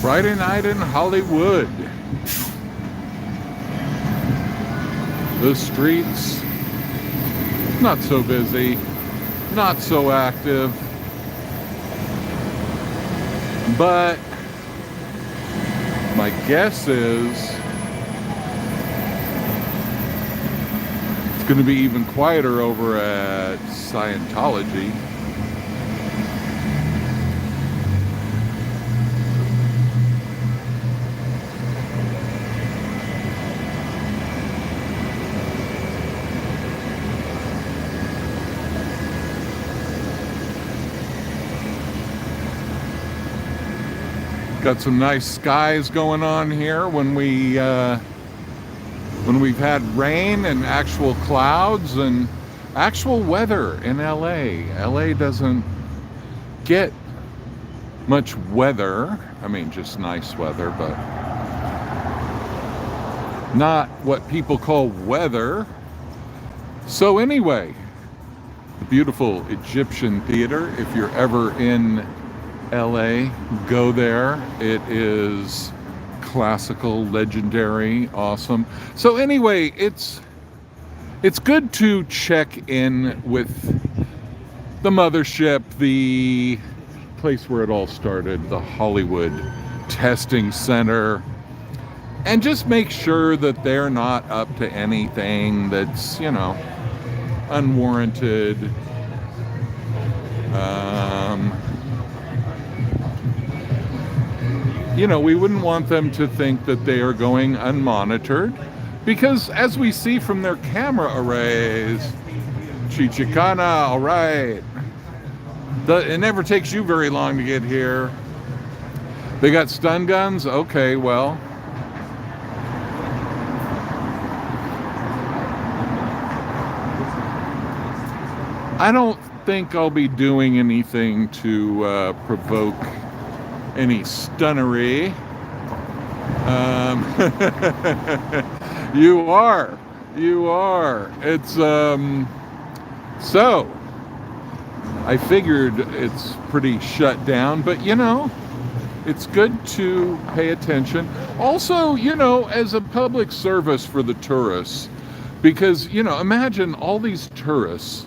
Friday night in Hollywood. The streets, not so busy, not so active, but my guess is it's going to be even quieter over at Scientology. Got some nice skies going on here when we've had rain and actual clouds and actual weather in LA. LA doesn't get much weather. I mean, just nice weather, but not what people call weather. So anyway, the beautiful Egyptian Theater, if you're ever in LA, go there. It is classical, legendary, awesome. So anyway, it's good to check in with the mothership, the place where it all started, the Hollywood Testing Center, and just make sure that they're not up to anything that's, unwarranted. We wouldn't want them to think that they are going unmonitored, because as we see from their camera arrays, Chichicana, all right. It never takes you very long to get here. They got stun guns? Okay, well. I don't think I'll be doing anything to provoke any stunnery. You are. It's so I figured it's pretty shut down, but it's good to pay attention. Also, as a public service for the tourists, because imagine all these tourists.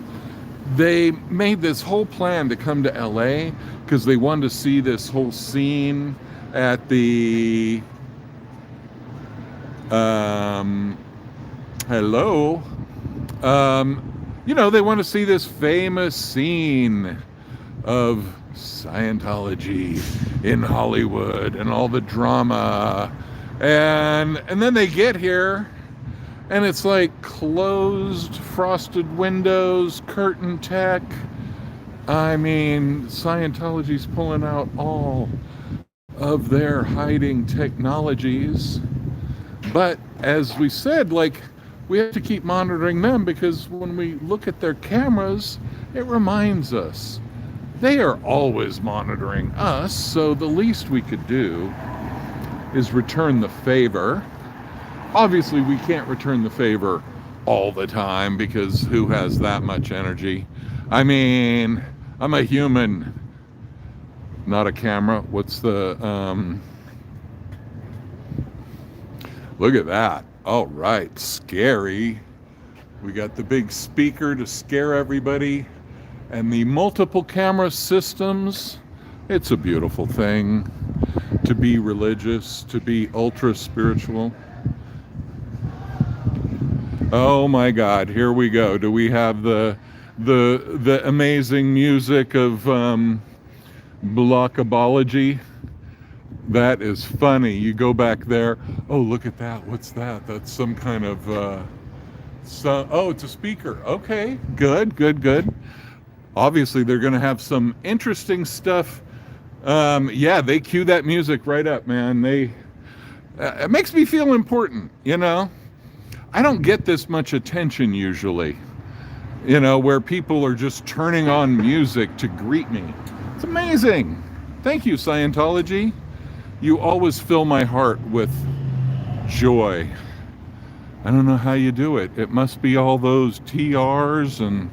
They made this whole plan to come to LA because they wanted to see this whole scene at the they want to see this famous scene of Scientology in Hollywood and all the drama, and then they get here and it's like closed frosted windows, curtain tech. I mean, Scientology's pulling out all of their hiding technologies. But as we said, we have to keep monitoring them, because when we look at their cameras, it reminds us they are always monitoring us. So the least we could do is return the favor. Obviously, we can't return the favor all the time, because who has that much energy? I mean, I'm a human, not a camera. What's the, look at that. All right, scary. We got the big speaker to scare everybody, and the multiple camera systems. It's a beautiful thing to be religious, to be ultra spiritual. Oh my God, here we go. Do we have the amazing music of blockabology? That is funny. You go back there. Oh, look at that. What's that? That's some kind of oh, it's a speaker. Okay, good. Obviously, they're going to have some interesting stuff. Yeah, they cue that music right up, man. It makes me feel important, I don't get this much attention usually, where people are just turning on music to greet me. It's amazing. Thank you, Scientology. You always fill my heart with joy. I don't know how you do it. It must be all those TRs and...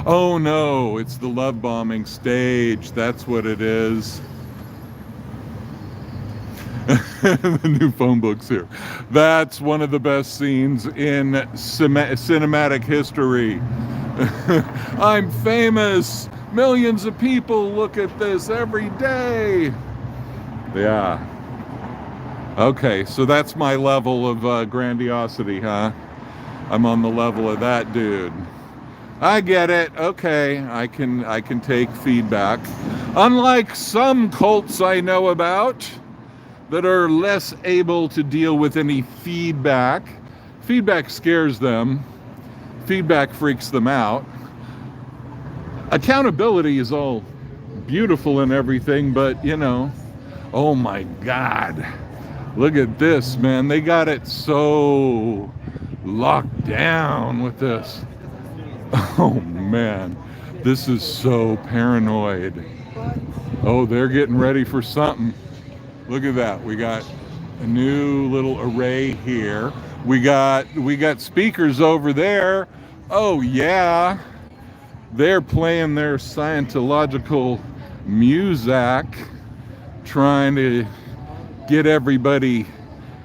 Oh no, it's the love bombing stage. That's what it is. The new phone book's here. That's one of the best scenes in cinematic history. I'm famous. Millions of people look at this every day. Yeah. Okay, so that's my level of grandiosity, huh? I'm on the level of that dude. I get it. Okay, I can take feedback. Unlike some cults I know about that are less able to deal with any feedback. Feedback scares them. Feedback freaks them out. Accountability is all beautiful and everything, but you know, oh my God. Look at this, man. They got it so locked down with this. Oh man, this is so paranoid. Oh, they're getting ready for something. Look at that. We got a new little array here. We got speakers over there. Oh yeah. They're playing their Scientological music, trying to get everybody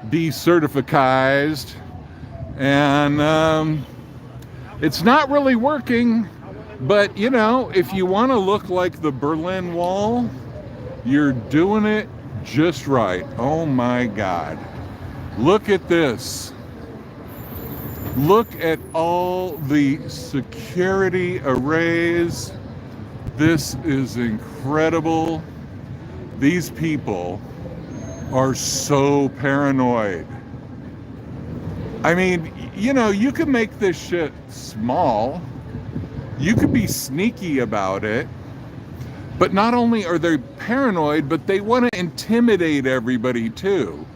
decertificized. And it's not really working, but you know, if you want to look like the Berlin Wall, you're doing it just right. Oh my God. Look at this. Look at all the security arrays. This is incredible. These people are so paranoid. I mean, you know, you can make this shit small. You could be sneaky about it. But not only are they paranoid, but they want to intimidate everybody too.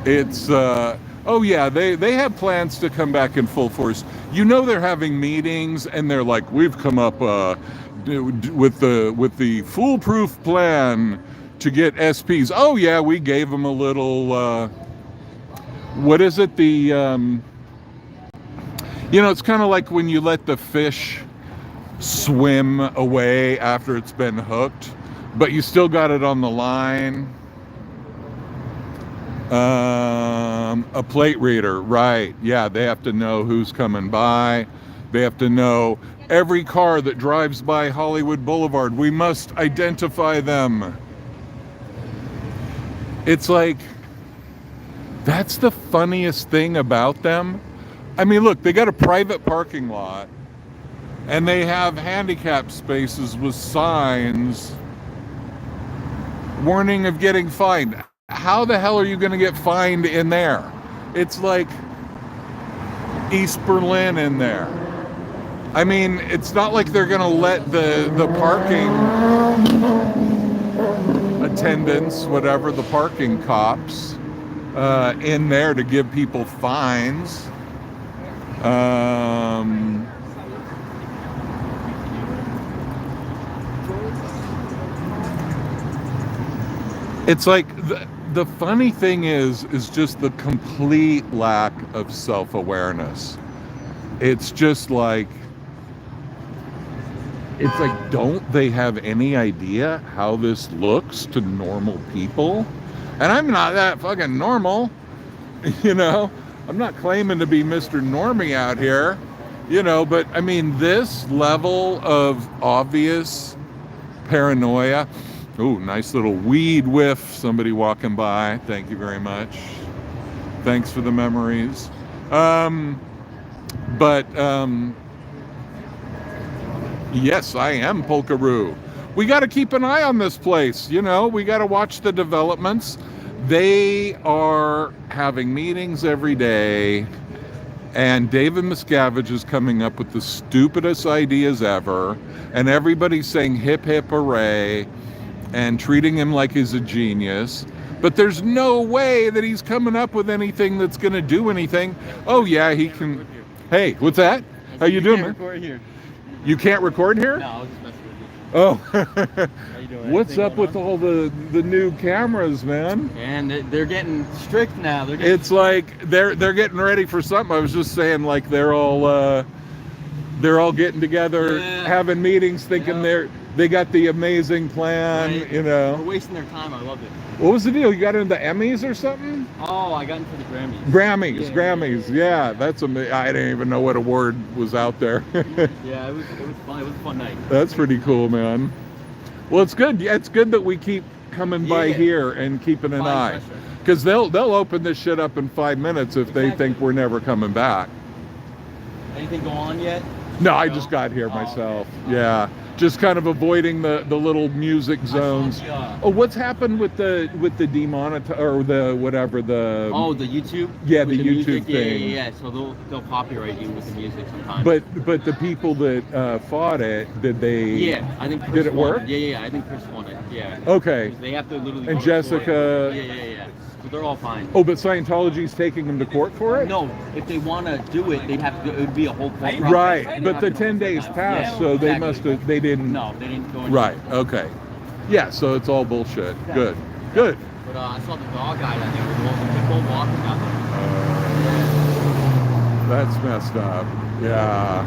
It's, oh yeah, they have plans to come back in full force. You know, they're having meetings and they're like, we've come up with the foolproof plan to get SPs. Oh yeah, we gave them a little, what is it? You know, it's kind of like when you let the fish swim away after it's been hooked, but you still got it on the line. A plate reader, right? Yeah, they have to know who's coming by. They have to know every car that drives by Hollywood Boulevard. We must identify them. It's like, that's the funniest thing about them. I mean, look, they got a private parking lot and they have handicap spaces with signs warning of getting fined. How the hell are you going to get fined in there? It's like East Berlin in there. I mean, it's not like they're going to let the parking attendants, whatever, the parking cops, in there to give people fines. It's like the funny thing is just the complete lack of self-awareness. It's just like, don't they have any idea how this looks to normal people? And I'm not that fucking normal, you know? I'm not claiming to be Mr. Normie out here, you know, but I mean, this level of obvious paranoia. Oh, nice little weed whiff. Somebody walking by. Thank you very much. Thanks for the memories. Yes, I am Polkaroo. We got to keep an eye on this place. You know, we got to watch the developments. They are having meetings every day. And David Miscavige is coming up with the stupidest ideas ever. And everybody's saying hip, hip, hooray. And treating him like he's a genius. But there's no way that he's coming up with anything that's going to do anything. Oh, yeah, he can. Hey, what's that? How you doing, man? Record here. You can't record here? No, I'll just mess with you. Oh. How you doing? What's up with all the new cameras, man? And they're getting strict now. It's like they're getting ready for something. I was just saying, like, they're all getting together, having meetings, thinking they got the amazing plan, Right. you We're know. wasting their time. I love it. What was the deal? You got into the Emmys or something? Oh, I got into the Grammys. Grammys. Yeah, that's amazing. I didn't even know what award was out there. Yeah, it was fun. It was a fun night. That's pretty cool, man. Well, it's good. Yeah, it's good that we keep coming by Yeah. here and keeping an Fine eye, pressure. because they'll open this shit up in 5 minutes if they Exactly. think we're never coming back. Anything go on yet? No, I No? just got here Oh, myself. okay. Yeah, just kind of avoiding the little music zones. Oh, what's happened with the demonetize or the whatever the? Oh, the YouTube. Yeah, With the music? YouTube thing. Yeah. So they'll copyright you with the music sometimes. But the people that fought it, did they? yeah, I think Chris Did it won. work? Yeah, I think Chris won it. Yeah. Okay. They have to literally. And go to Jessica- court. Yeah. So they're all fine. Oh, but Scientology's taking them to court for it? No, if they want to do it, they'd have to. It would be a whole court process. Right, They'd but have the to go 10 days through that. passed, Yeah, so they exactly. must have, they didn't. No, they didn't go. Into Right, okay. Yeah, so it's all bullshit. Good, good. But I saw the dog guy down there with the pit bull walking down there. That's messed up. Yeah.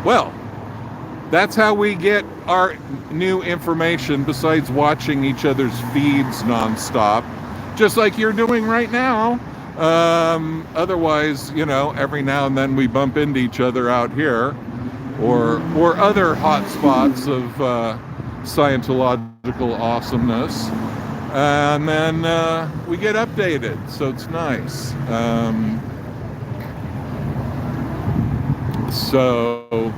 Well, that's how we get our new information besides watching each other's feeds nonstop, just like you're doing right now. Otherwise, you know, every now and then we bump into each other out here, or other hot spots of Scientological awesomeness, and then we get updated, so it's nice. So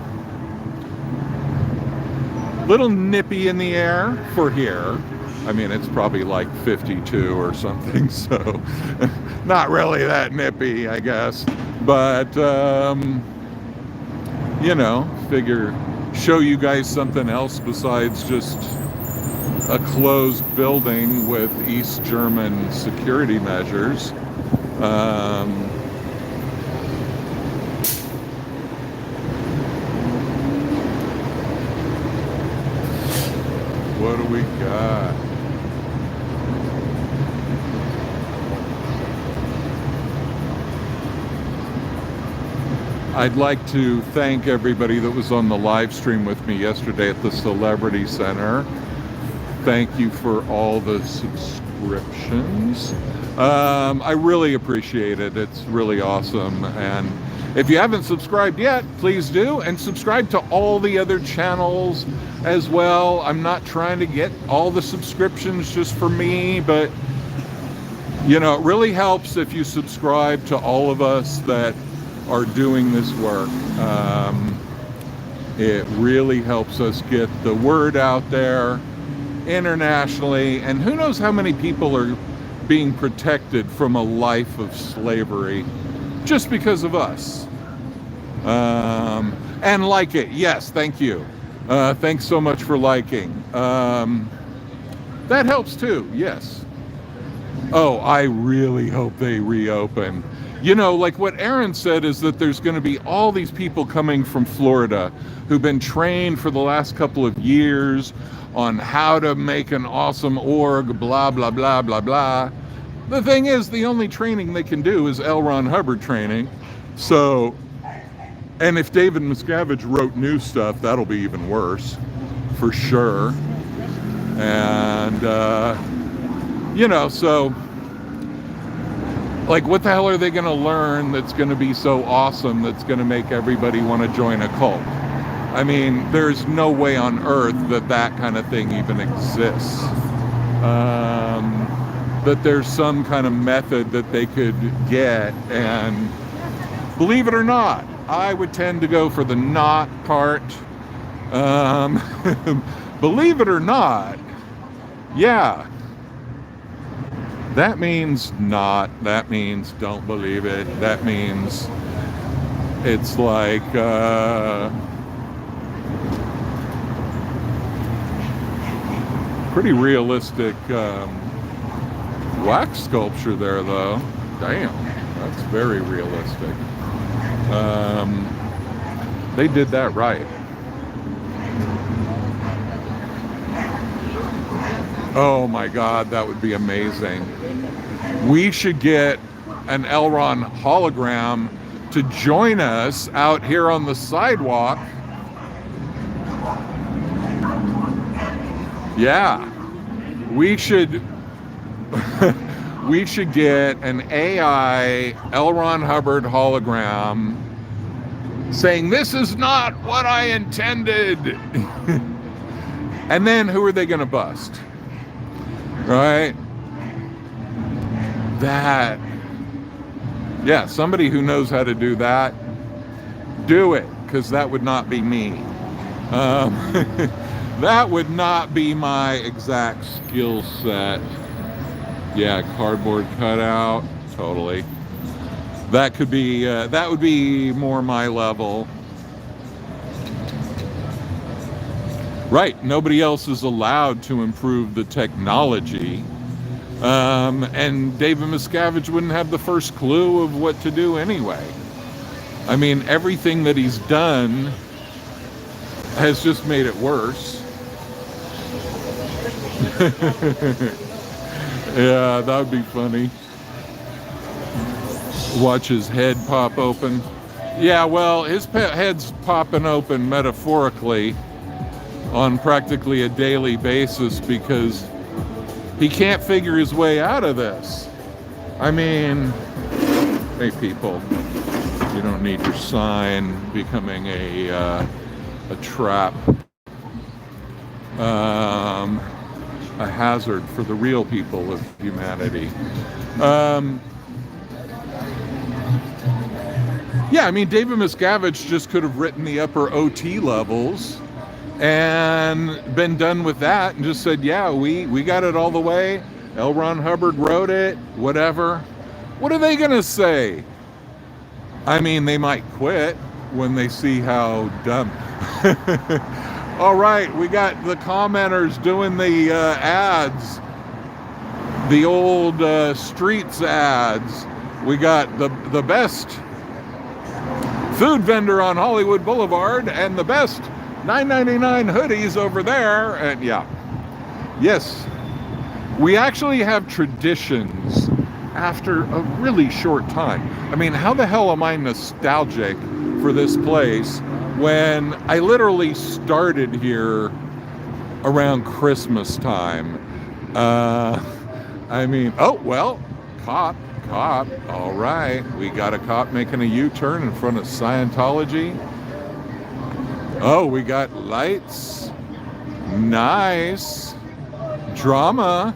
little nippy in the air for here. I mean, it's probably like 52 or something, so not really that nippy, I guess. But, you know, figure show you guys something else besides just a closed building with East German security measures. What do we got? I'd like to thank everybody that was on the live stream with me yesterday at the Celebrity Center. Thank you for all the subscriptions. I really appreciate it. It's really awesome. And if you haven't subscribed yet, please do. And subscribe to all the other channels as well. I'm not trying to get all the subscriptions just for me, but you know, it really helps if you subscribe to all of us that are doing this work. It really helps us get the word out there internationally, and who knows how many people are being protected from a life of slavery just because of us. And like it. Yes, thank you. Thanks so much for liking. That helps too, yes. Oh, I really hope they reopen. You know, like what Aaron said is that there's going to be all these people coming from Florida who've been trained for the last couple of years on how to make an awesome org, blah, blah, blah, blah, blah. The thing is, the only training they can do is L. Ron Hubbard training. So, and if David Miscavige wrote new stuff, that'll be even worse, for sure. And, you know, so, like, what the hell are they going to learn that's going to be so awesome that's going to make everybody want to join a cult? I mean, there's no way on earth that that kind of thing even exists. That there's some kind of method that they could get, and believe it or not, I would tend to go for the not part. Believe it or not, yeah. That means not. That means don't believe it. That means it's like pretty realistic wax sculpture there, though. Damn, that's very realistic. They did that right. Oh my God, that would be amazing. We should get an L. Ron hologram to join us out here on the sidewalk Yeah, we should we should get an AI L. Ron Hubbard hologram saying, "This is not what I intended." And then who are they going to bust? Right? That, yeah, somebody who knows how to do that, do it, because that would not be me. That would not be my exact skill set. Yeah, cardboard cutout, totally. That could be, that would be more my level. Right, nobody else is allowed to improve the technology. And David Miscavige wouldn't have the first clue of what to do anyway. I mean, everything that he's done has just made it worse. Yeah, that would be funny. Watch his head pop open. Yeah, well, his head's popping open metaphorically on practically a daily basis because he can't figure his way out of this. I mean, hey people, you don't need your sign becoming a trap, a hazard for the real people of humanity. Yeah, I mean, David Miscavige just could have written the upper OT levels and been done with that and just said, yeah, we got it all the way. L. Ron Hubbard wrote it, whatever. What are they going to say? I mean, they might quit when they see how dumb. All right, we got the commenters doing the ads, the old streets ads. We got the best food vendor on Hollywood Boulevard and the best $9.99 hoodies over there. And yeah, yes, we actually have traditions after a really short time. I mean, how the hell am I nostalgic for this place when I literally started here around Christmas time? I mean, oh, well, cop, all right. We got a cop making a U-turn in front of Scientology. Oh, we got lights. Nice. Drama.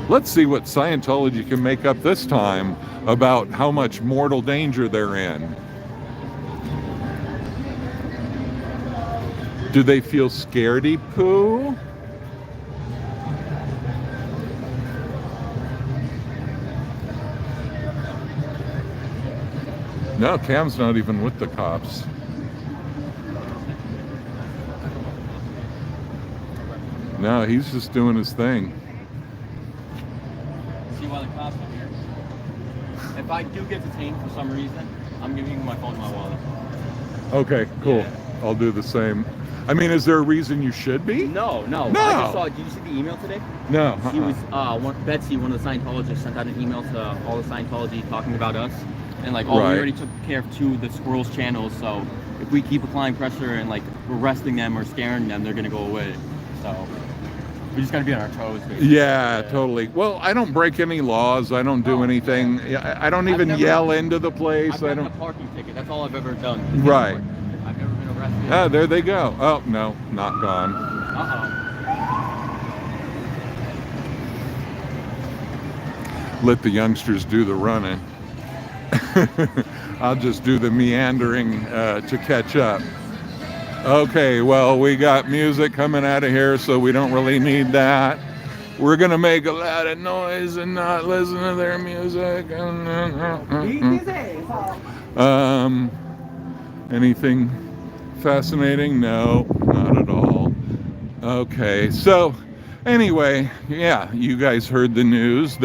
Let's see what Scientology can make up this time about how much mortal danger they're in. Do they feel scaredy poo? No, Cam's not even with the cops. No, he's just doing his thing. See why the cops are here. If I do get detained for some reason, I'm giving you my phone and my wallet. Okay, cool. Yeah. I'll do the same. I mean, is there a reason you should be? No. I just saw, did you see the email today? No. He was, Betsy, one of the Scientologists, sent out an email to all the Scientology talking about us. And like, we already took care of 2 of the Squirrels channels, so if we keep applying pressure and like arresting them or scaring them, they're gonna go away. So we just gotta be on our toes, basically. Yeah, totally. Well, I don't break any laws. I don't do anything. I don't even yell into the place. I've gotten a parking ticket. That's all I've ever done. Right. I've never been arrested. Ah, there they go. Oh, no, not gone. Let the youngsters do the running. I'll just do the meandering to catch up. Okay, well, we got music coming out of here, so we don't really need that. We're gonna make a lot of noise and not listen to their music. Anything fascinating? No, not at all. Okay, so anyway, yeah, you guys heard the news.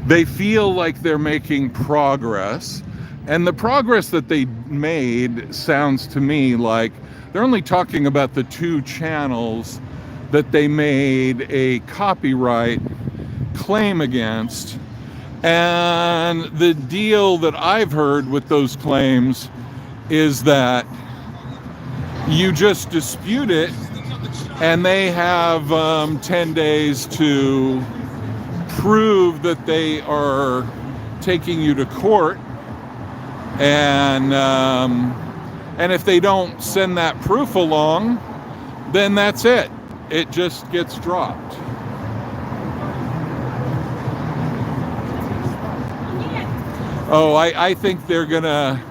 They feel like they're making progress, and the progress that they made sounds to me like they're only talking about the 2 channels that they made a copyright claim against. And the deal that I've heard with those claims is that you just dispute it, and they have 10 days to prove that they are taking you to court, and if they don't send that proof along, then that's it. It just gets dropped. Oh, I think they're gonna...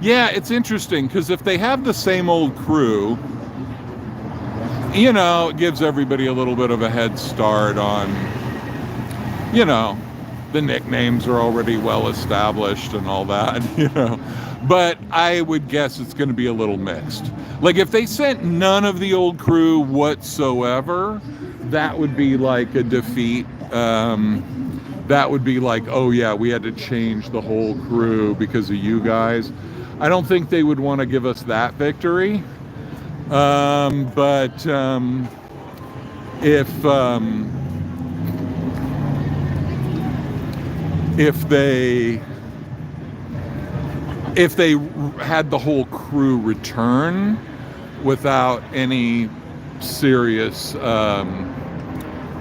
Yeah, it's interesting, because if they have the same old crew, you know, it gives everybody a little bit of a head start on, you know, the nicknames are already well established and all that, you know. But I would guess it's going to be a little mixed. Like, if they sent none of the old crew whatsoever, that would be like a defeat. That would be like, oh yeah, we had to change the whole crew because of you guys. I don't think they would want to give us that victory. But if they had the whole crew return without any serious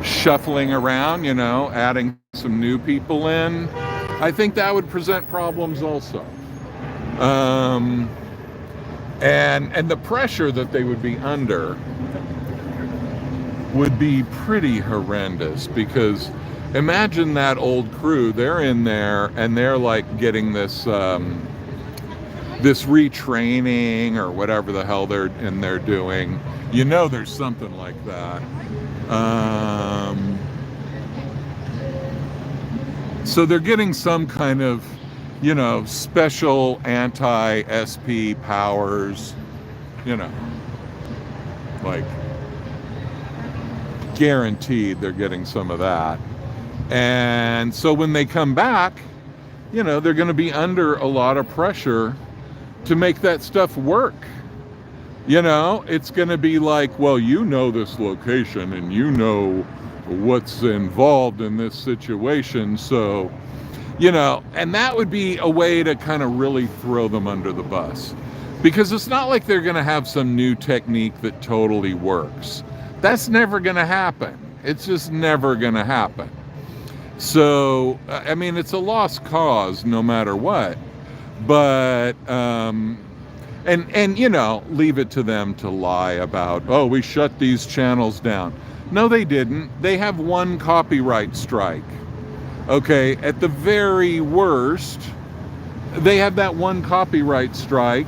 shuffling around, you know, adding some new people in, I think that would present problems also. And the pressure that they would be under would be pretty horrendous, because imagine that old crew, they're in there and they're like getting this this retraining or whatever the hell they're doing. You know, there's something like that. So they're getting some kind of, you know, special anti-SP powers, you know, like guaranteed they're getting some of that. And so when they come back, you know, they're going to be under a lot of pressure to make that stuff work. You know, it's going to be like, well, you know this location and you know what's involved in this situation, so, you know, and that would be a way to kind of really throw them under the bus, because it's not like they're going to have some new technique that totally works. That's never going to happen. It's just never going to happen. So, I mean, it's a lost cause no matter what, but, and you know, leave it to them to lie about, oh, we shut these channels down. No, they didn't. They have one copyright strike. Okay, at the very worst, they have that one copyright strike,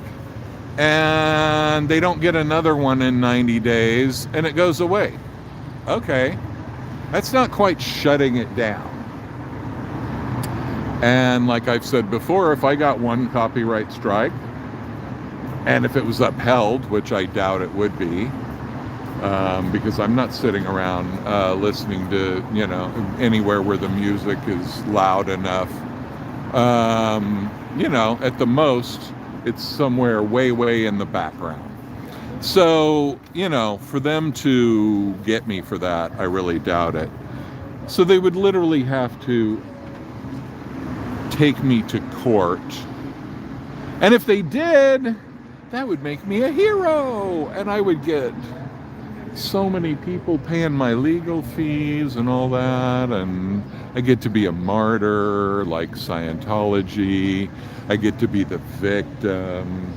and they don't get another one in 90 days, and it goes away. Okay, that's not quite shutting it down. And like I've said before, if I got one copyright strike, and if it was upheld, which I doubt it would be, because I'm not sitting around listening to, you know, anywhere where the music is loud enough. You know, at the most, it's somewhere way, way in the background. So, you know, for them to get me for that, I really doubt it. So they would literally have to take me to court. And if they did, that would make me a hero, and I would get so many people paying my legal fees and all that, and I get to be a martyr like Scientology. I get to be the victim,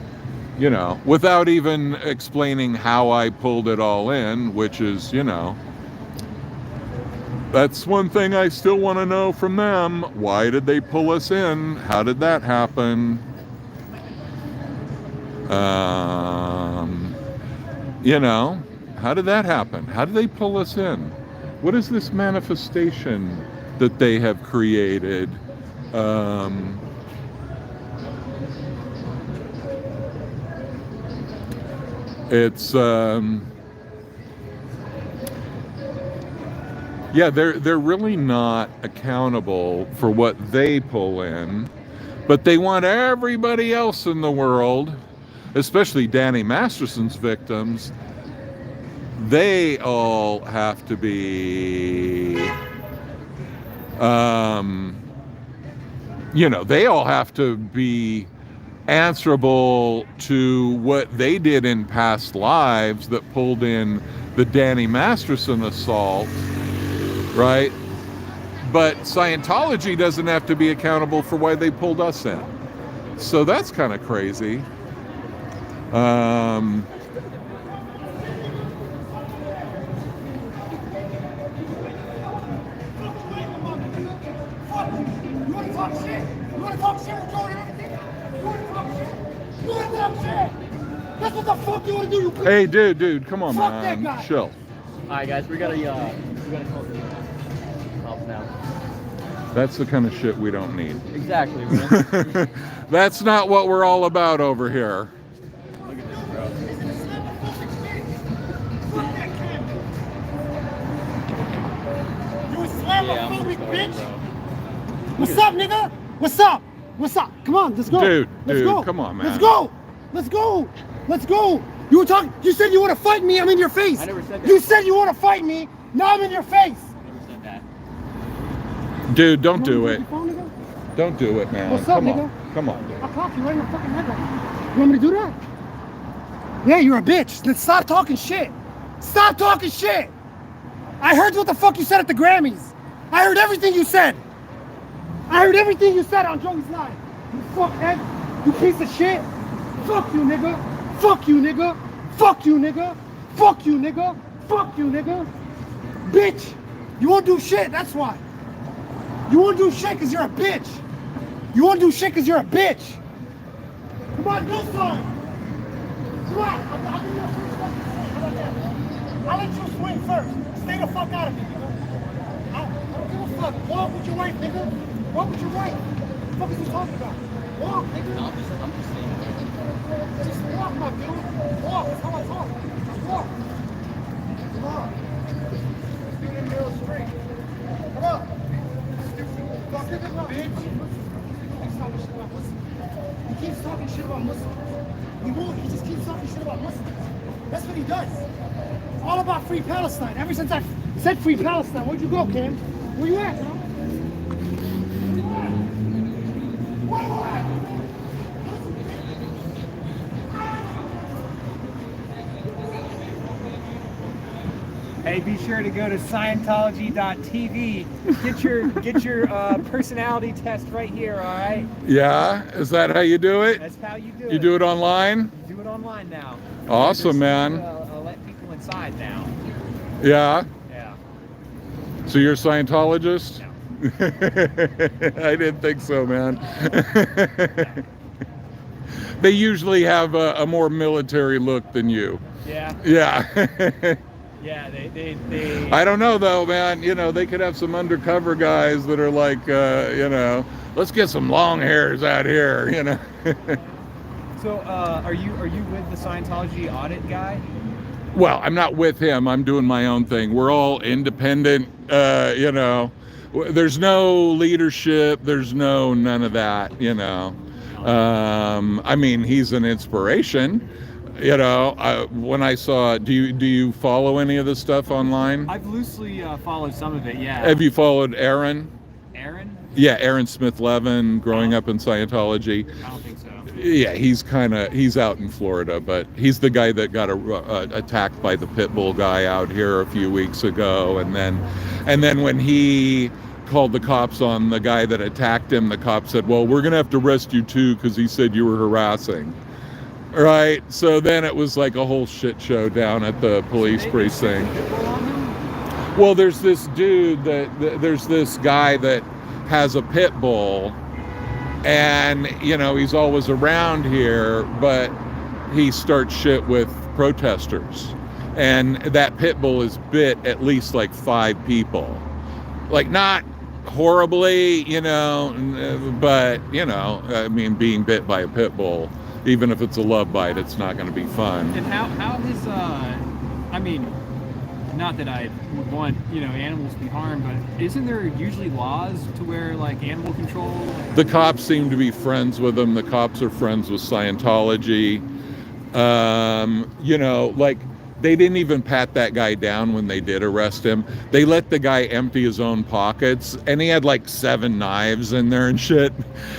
you know, without even explaining how I pulled it all in, which is, you know, that's one thing I still want to know from them. Why did they pull us in? How did that happen? You know, how did that happen? How did they pull us in? What is this manifestation that they have created? It's yeah, they're really not accountable for what they pull in, but they want everybody else in the world, especially Danny Masterson's victims, they all have to be, you know, they all have to be answerable to what they did in past lives that pulled in the Danny Masterson assault, right? But Scientology doesn't have to be accountable for why they pulled us in. So that's kind of crazy. That's what the fuck you want to do, you bitch. Hey, dude, come on, Fuck man. that guy. Chill. Alright guys, we gotta call the cops now. That's the kind of shit we don't need. Exactly, man. That's not what we're all about over here. Look at this, bro. You Yeah, I'm Islamophobic sorry, bitch. bro. What's up, nigga? What's up? What's up? Come on, let's go. Dude, let's go. come on, man. Let's go. Let's go. Let's go. You were talking. You said you want to fight me. I'm in your face. I never said that. You said you want to fight me. Now I'm in your face. Never said that. Dude, don't do You it. want me to take your phone, nigga? Don't do it, man. What's up, Come nigga? on. Come on, dude. I'll clock you right in the fucking head right now. You want me to do that? Yeah, you're a bitch. Then stop talking shit. Stop talking shit. I heard what the fuck you said at the Grammys. I heard everything you said. I heard everything you said on Joey's line. You fuckhead. You piece of shit. Fuck you, nigga. Fuck you, nigga. Fuck you, nigga. Fuck you, nigga. Fuck you, nigga. Bitch. You won't do shit, that's why. You won't do shit because you're a bitch. You won't do shit because you're a bitch. Come on, do something. Come on. I'll give you a free fucking swing. How about that? I'll let you swing first. Stay the fuck out of me, nigga. I don't give a fuck. Walk with your wife, nigga. Walk with your wife. What the fuck is he talking about? Walk, nigga. No, I'm just saying. Just walk, my dude. Walk. That's how I talk. Just walk. Come on. Stick in the middle of the street. Come on. Stupid fucking bitch. He keeps talking shit about Muslims. He won't. He just keeps talking shit about Muslims. That's what he does. It's all about free Palestine. Ever since I said free Palestine, where'd you go, Cam? Where you at, bro? Where you at? Hey, be sure to go to Scientology.tv. Get your personality test right here, all right? Yeah? Is that how you do it? That's how you do it. You do it online? You do it online now. Awesome, There's, man. let people inside now. Yeah? Yeah. So you're a Scientologist? No. I didn't think so, man. They usually have a more military look than you. Yeah. Yeah. Yeah. They. I don't know though, man. You know, they could have some undercover guys that are like, you know, let's get some long hairs out here, you know. So, are you with the Scientology audit guy? Well, I'm not with him. I'm doing my own thing. We're all independent, you know. There's no leadership. There's none of that, you know. I mean, he's an inspiration. You know, when I saw, do you follow any of this stuff online? I've loosely followed some of it. Yeah. Have you followed Aaron? Aaron? Yeah, Aaron Smith-Levin, growing up in Scientology. I don't think so. Yeah, he's out in Florida, but he's the guy that got attacked by the pit bull guy out here a few weeks ago, and then when he called the cops on the guy that attacked him, the cops said, "Well, we're gonna have to arrest you too because he said you were harassing." Right, so then it was like a whole shit show down at the police precinct. Well, there's this dude there's this guy that has a pit bull, and you know he's always around here, but he starts shit with protesters, and that pit bull has bit at least like 5 people, like not horribly, you know, but you know, I mean, being bit by a pit bull, even if it's a love bite, it's not going to be fun. And how is I mean, not that I would want, you know, animals to be harmed, but isn't there usually laws to where like animal control? The cops seem to be friends with them. The cops are friends with Scientology. You know, like they didn't even pat that guy down when they did arrest him. They let the guy empty his own pockets, and he had like 7 knives in there and shit.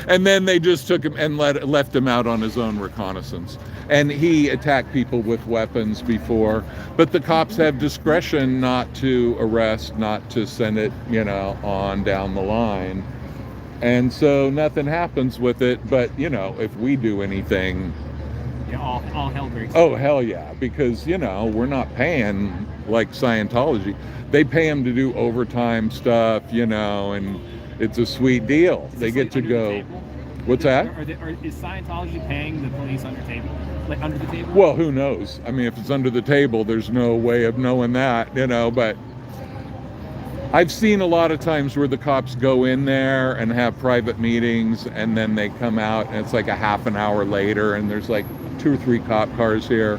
And then they just took him and left him out on his own reconnaissance. And he attacked people with weapons before, but the cops have discretion not to arrest, not to send it, on down the line. And so nothing happens with it. But, if we do anything, yeah, all hell breaks. Oh, hell yeah, because, we're not paying like Scientology. They pay them to do overtime stuff, and it's a sweet deal. They get to go. What's that? Is Scientology paying the police under the table? Well, who knows? I mean, if it's under the table, there's no way of knowing that, but I've seen a lot of times where the cops go in there and have private meetings, and then they come out and it's like a half an hour later and there's like 2 or 3 cop cars here.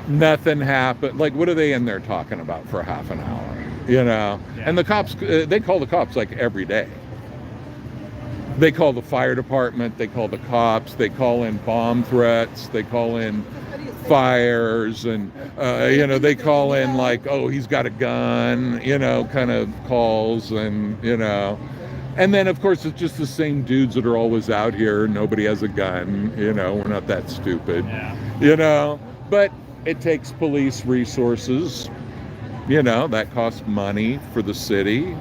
Nothing happened. Like, what are they in there talking about for half an hour? Yeah. And the cops, they call the cops like every day. They call the fire department, they call the cops, they call in bomb threats, they call in fires, and they call in like, oh, he's got a gun, kind of calls, and and then of course it's just the same dudes that are always out here. Nobody has a gun, we're not that stupid. But it takes police resources, that costs money for the city,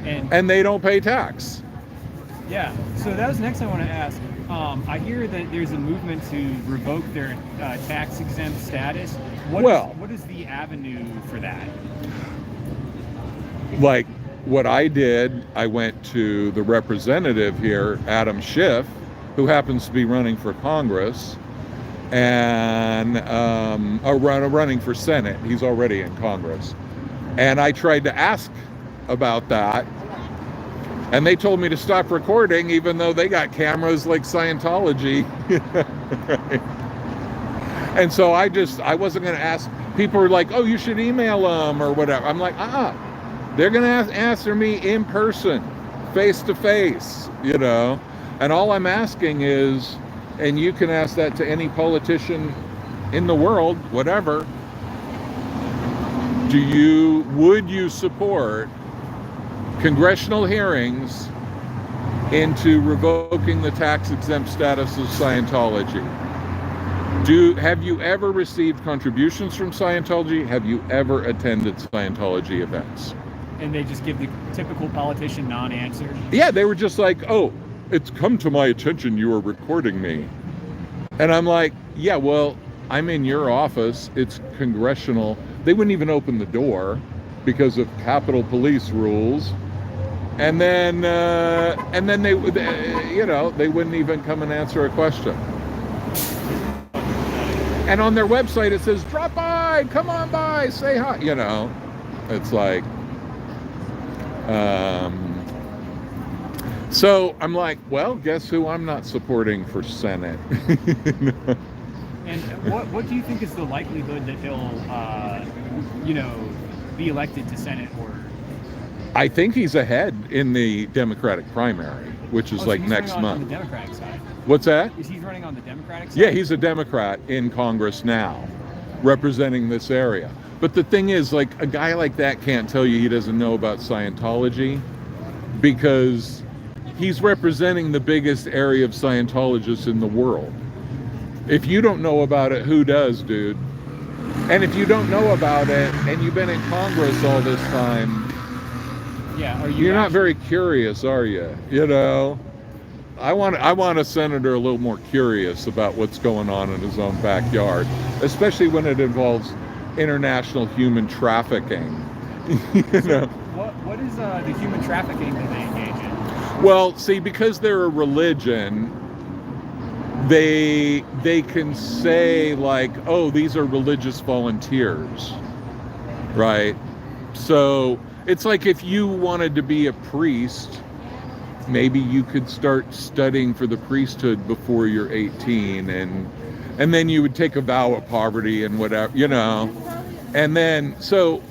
and they don't pay tax. Yeah, so that was the next thing I want to ask. I hear that there's a movement to revoke their tax-exempt status. What is the avenue for that? Like what I did, I went to the representative here, Adam Schiff, who happens to be running for Congress, and running for Senate. He's already in Congress. And I tried to ask about that. And they told me to stop recording, even though they got cameras like Scientology. Right? And so I wasn't going to ask. People were like, oh, you should email them or whatever. I'm like, they're going to answer me in person, face to face, And all I'm asking is, and you can ask that to any politician in the world, whatever, would you support congressional hearings into revoking the tax-exempt status of Scientology? Have you ever received contributions from Scientology? Have you ever attended Scientology events? And they just give the typical politician non-answer? Yeah, they were just like, oh, it's come to my attention you are recording me. And I'm like, yeah, well, I'm in your office. It's congressional. They wouldn't even open the door because of Capitol Police rules. And then they wouldn't even come and answer a question. And on their website it says, drop by, come on by, say hi. It's like, so I'm like, well, guess who I'm not supporting for Senate? And what do you think is the likelihood that he'll, be elected to Senate? Or I think he's ahead in the Democratic primary, which is like next month. On the Democratic side. What's that? Is he running on the Democratic side? Yeah, he's a Democrat in Congress now, representing this area. But the thing is, like, a guy like that can't tell you he doesn't know about Scientology, because he's representing the biggest area of Scientologists in the world. If you don't know about it, who does, dude? And if you don't know about it and you've been in Congress all this time, yeah, you're not very curious, are you? I want a senator a little more curious about what's going on in his own backyard, especially when it involves international human trafficking. So what is the human trafficking that they engage in? Well, see, because they're a religion, they can say like, oh, these are religious volunteers, right? So it's like if you wanted to be a priest, maybe you could start studying for the priesthood before you're 18, and then you would take a vow of poverty and whatever, and then so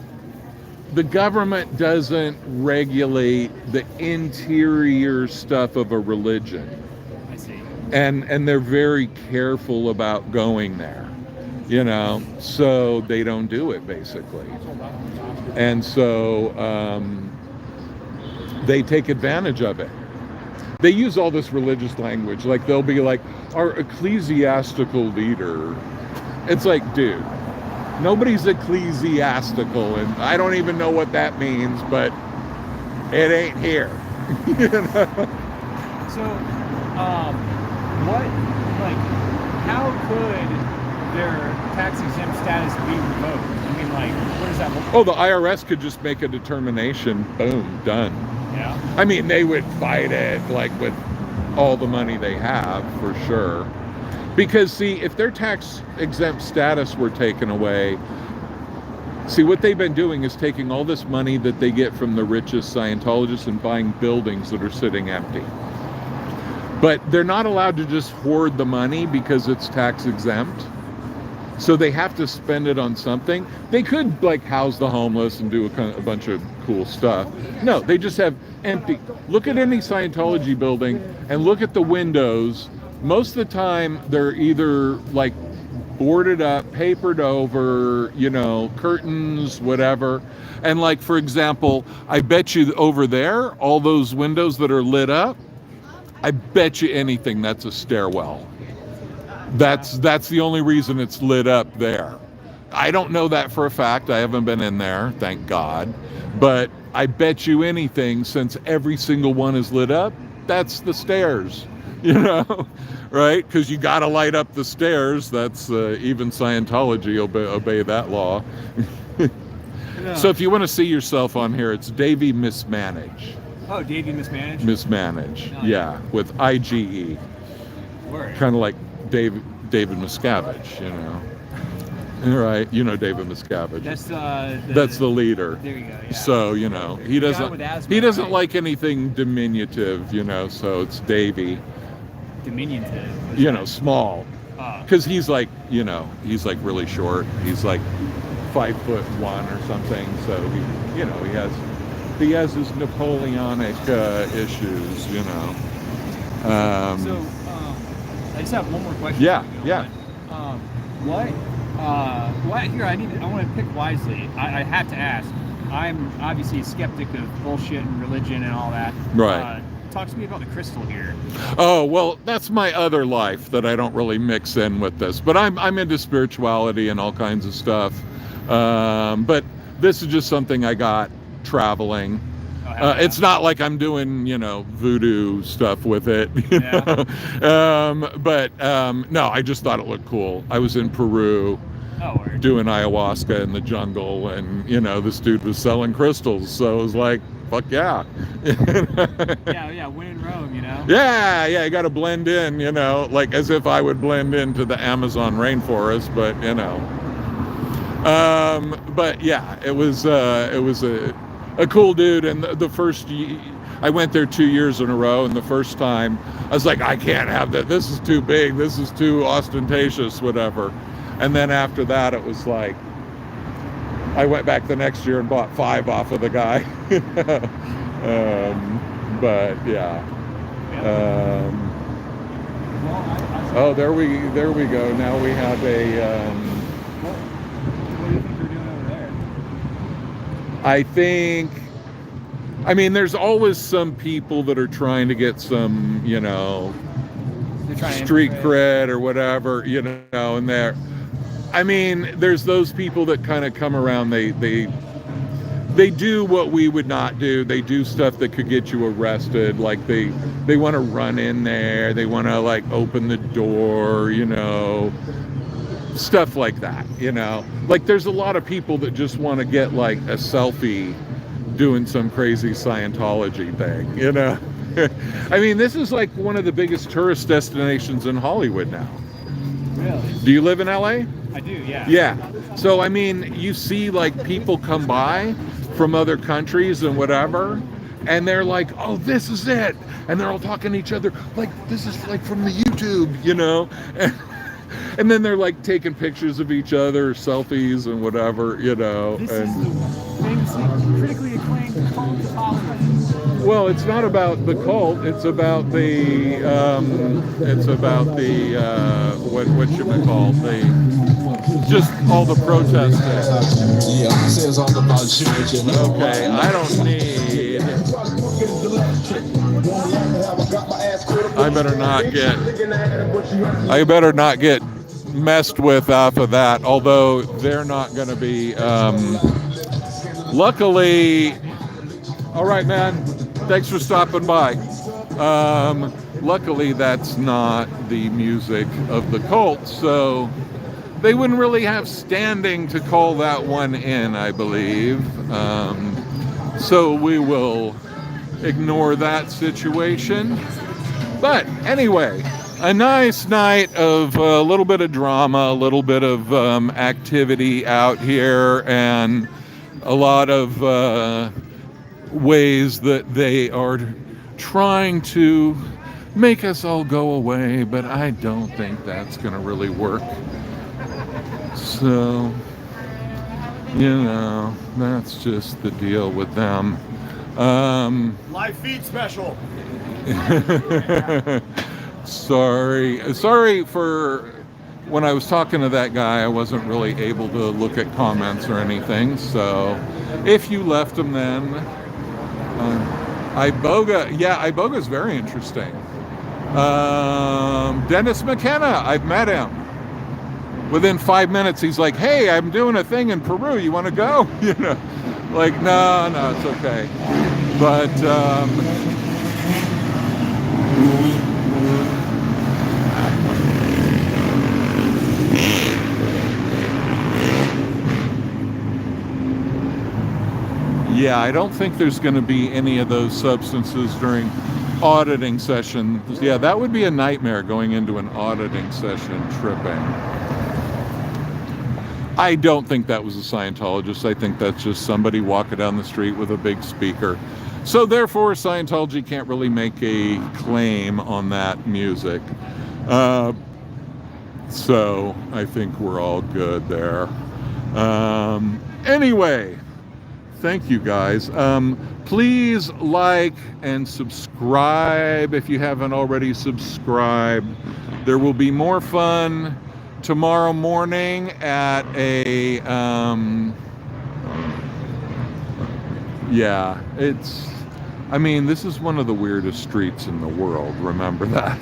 the government doesn't regulate the interior stuff of a religion. I see. And they're very careful about going there. you know, so they don't do it basically. And so they take advantage of it. They use all this religious language, like they'll be like, our ecclesiastical leader. It's like, dude, nobody's ecclesiastical, and I don't even know what that means, but it ain't here. You know? So, how could their tax exempt status be revoked? I mean, like, what does that look like? Oh, the IRS could just make a determination, boom, done. Yeah. I mean, they would fight it, like, with all the money they have, for sure. Because, see, if their tax exempt status were taken away, see, what they've been doing is taking all this money that they get from the richest Scientologists and buying buildings that are sitting empty. But they're not allowed to just hoard the money because it's tax exempt. So they have to spend it on something. They could, like, house the homeless and do a bunch of cool stuff. No, they just have empty. Look at any Scientology building and look at the windows. Most of the time, they're either, like, boarded up, papered over, you know, curtains, whatever. And, like, for example, I bet you over there, all those windows that are lit up, I bet you anything that's a stairwell. That's the only reason it's lit up there. I don't know that for a fact. I haven't been in there, thank God. But I bet you anything, since every single one is lit up, that's the stairs, you know, right? Because you got to light up the stairs. That's even Scientology obey that law. Yeah. So if you want to see yourself on here, it's Davey Mismanage. Oh, Davey Mismanage? Mismanage, Oh, yeah, with IGE. Word. Kind of like David Miscavige, you know. Right, you know David Miscavige. That's the leader. There you go. Yeah. So, you know, he guy doesn't with asthma, right? like anything diminutive, you know, so it's Davey, Diminutive. you know, small. Oh. Because he's like, you know, he's like really short. He's like 5'1" or something. So he, you know, he has his Napoleonic issues, you know. I just have one more question. Yeah, for you, yeah. What here? I want to pick wisely. I have to ask. I'm obviously a skeptic of bullshit and religion and all that. Right. Talk to me about the crystal here. Oh, well, that's my other life that I don't really mix in with this. But I'm into spirituality and all kinds of stuff. But this is just something I got traveling. It's not like I'm doing, you know, voodoo stuff with it. You know? No, I just thought it looked cool. I was in Peru doing ayahuasca in the jungle, and, you know, this dude was selling crystals. So it was like, fuck yeah. yeah, when in Rome, you know? Yeah, you got to blend in, you know, like as if I would blend into the Amazon rainforest, but, you know. But yeah, it was a cool dude. And the first, I went there 2 years in a row, and the first time I was like, I can't have that. This is too big. This is too ostentatious, whatever. And then after that, it was like, I went back the next year and bought 5 off of the guy. But yeah. Oh, there we go. Now we have a. What do you think you're doing over there? I mean, there's always some people that are trying to get some, you know, street cred or whatever, you know, and there's those people that kind of come around, they do what we would not do. They do stuff that could get you arrested. Like they want to run in there. They want to, like, open the door, you know, stuff like that, you know. Like, there's a lot of people that just want to get, like, a selfie doing some crazy Scientology thing, you know. I mean, this is like one of the biggest tourist destinations in Hollywood now. Really? Do you live in LA? I do, yeah. Yeah. So, I mean, you see, like, people come by from other countries and whatever, and they're like, oh, this is it. And they're all talking to each other, like, this is, like, from the YouTube, you know. And then they're, like, taking pictures of each other, selfies and whatever, you know. This is the famously critically acclaimed cult of Hollywood. Well, it's not about the cult. It's about the what should we call it? just all the protesting. Yeah, it says all about church and Okay, I don't need. I better not get messed with off of that. Although they're not going to be. Luckily, all right, man. Thanks for stopping by. Luckily, that's not the music of the cult, so they wouldn't really have standing to call that one in, I believe. So we will ignore that situation. But anyway, a nice night of a little bit of drama, a little bit of activity out here, and a lot of ways that they are trying to make us all go away, but I don't think that's going to really work. So, that's just the deal with them. Live feed special. Sorry for when I was talking to that guy, I wasn't really able to look at comments or anything. So if you left them then, Iboga is very interesting. Dennis McKenna, I've met him. Within 5 minutes, he's like, "Hey, I'm doing a thing in Peru. You want to go?" Like, no, it's okay. But yeah, I don't think there's going to be any of those substances during auditing sessions. Yeah, that would be a nightmare, going into an auditing session tripping. I don't think that was a Scientologist. I think that's just somebody walking down the street with a big speaker. So therefore, Scientology can't really make a claim on that music. So I think we're all good there. Anyway, thank you guys. Please like and subscribe if you haven't already subscribed. There will be more fun tomorrow morning at a this is one of the weirdest streets in the world, remember that.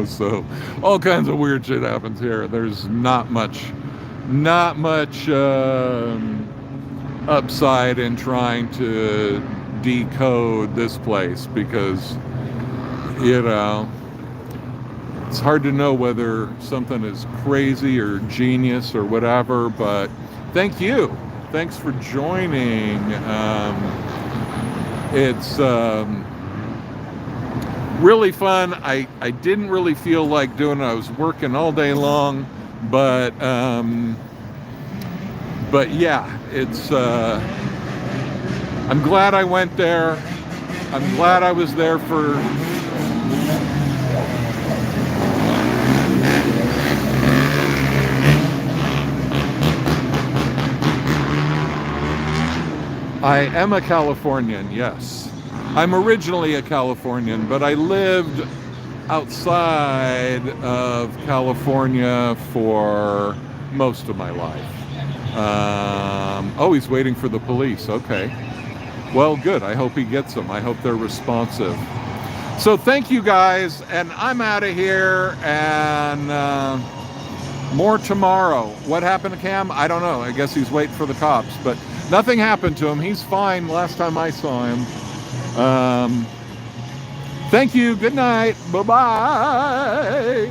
So all kinds of weird shit happens here. There's not much upside in trying to decode this place, because it's hard to know whether something is crazy or genius or whatever. But thanks for joining. It's really fun. I didn't really feel like doing it. I was working all day long, but yeah, it's I'm glad I went there. I'm glad I was there for I am a Californian, yes. I'm originally a Californian, but I lived outside of California for most of my life. He's waiting for the police. Okay. Well, good. I hope he gets them. I hope they're responsive. So thank you guys, and I'm out of here, and more tomorrow. What happened to Cam? I don't know. I guess he's waiting for the cops, but nothing happened to him. He's fine last time I saw him. Thank you. Good night. Bye-bye.